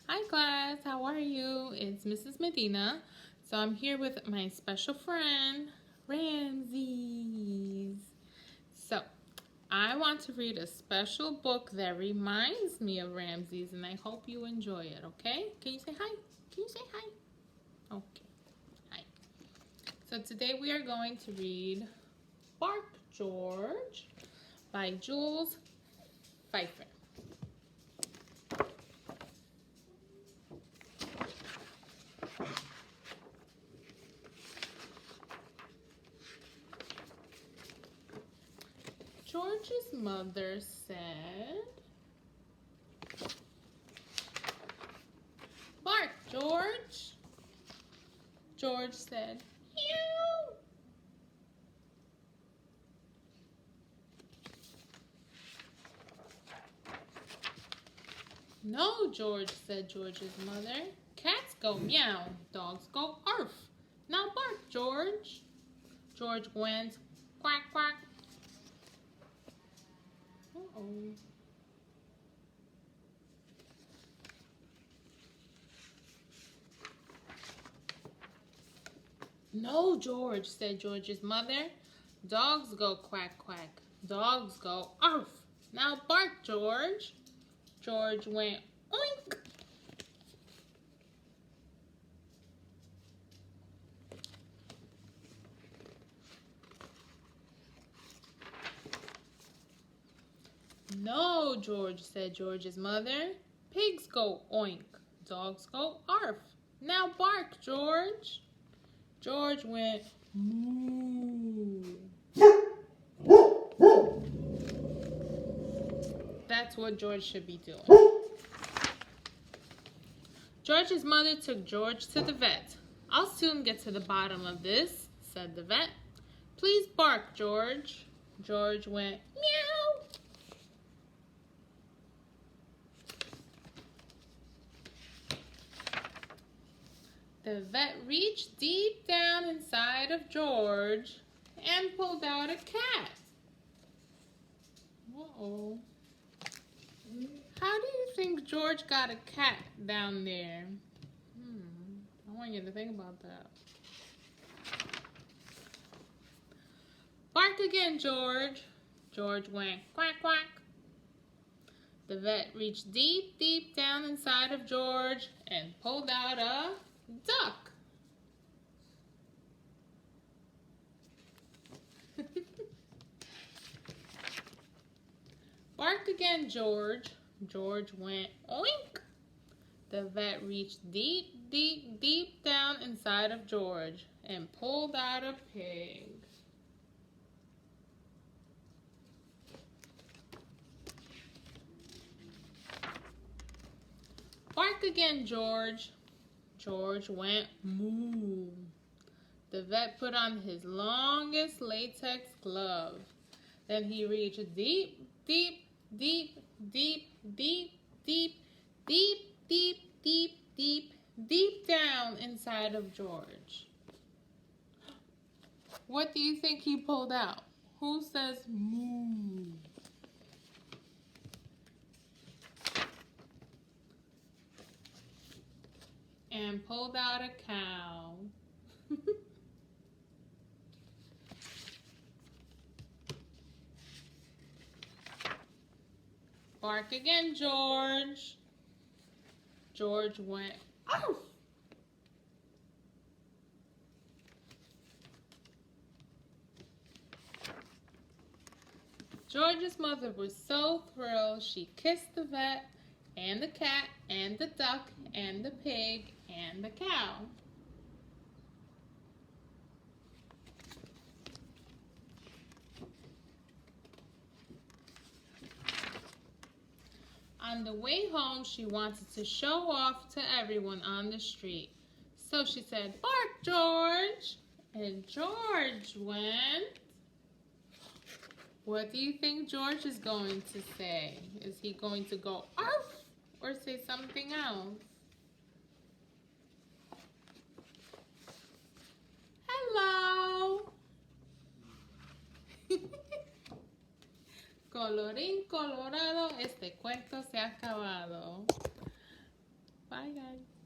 Hi class, how are you? It's Mrs. Medina. So I'm here with my special friend, Ramses. So I want to read a special book that reminds me of Ramses and I hope you enjoy it, okay? Can you say hi? Can you say hi? Okay, hi. So today we are going to read Bark George by Jules Pfeiffer. George's mother said, "Bark, George." George said, "Meow." "No, George," said George's mother. "Cats go meow, dogs go arf. Now bark, George." George went quack, quack. Uh-oh. "No, George," said George's mother. "Dogs go quack, quack. Dogs go arf. Now bark, George." George went oink. "No, George," said George's mother. "Pigs go oink. Dogs go arf. Now bark, George." George went moo. That's what George should be doing. George's mother took George to the vet. "I'll soon get to the bottom of this," said the vet. "Please bark, George." George went meow. The vet reached deep down inside of George and pulled out a cat. Uh-oh. How do you think George got a cat down there? I want you to think about that. "Bark again, George." George went quack, quack. The vet reached deep, deep down inside of George and pulled out a duck. "Bark again, George." George went oink. The vet reached deep, deep, deep down inside of George and pulled out a pig. "Bark again, George." George went moo. The vet put on his longest latex glove. Then he reached deep, deep, deep, deep, deep, deep, deep, deep, deep, deep, deep down inside of George. What do you think he pulled out? Who says moo? And pulled out a cow. "Bark again, George." George went arf. George's mother was so thrilled she kissed the vet and the cat and the duck and the pig and the cow. On the way home, she wanted to show off to everyone on the street. So she said, "Bark, George." And George went. What do you think George is going to say? Is he going to go arf or say something else? Hello. Colorín colorado, este cuento se ha acabado. Bye, guys.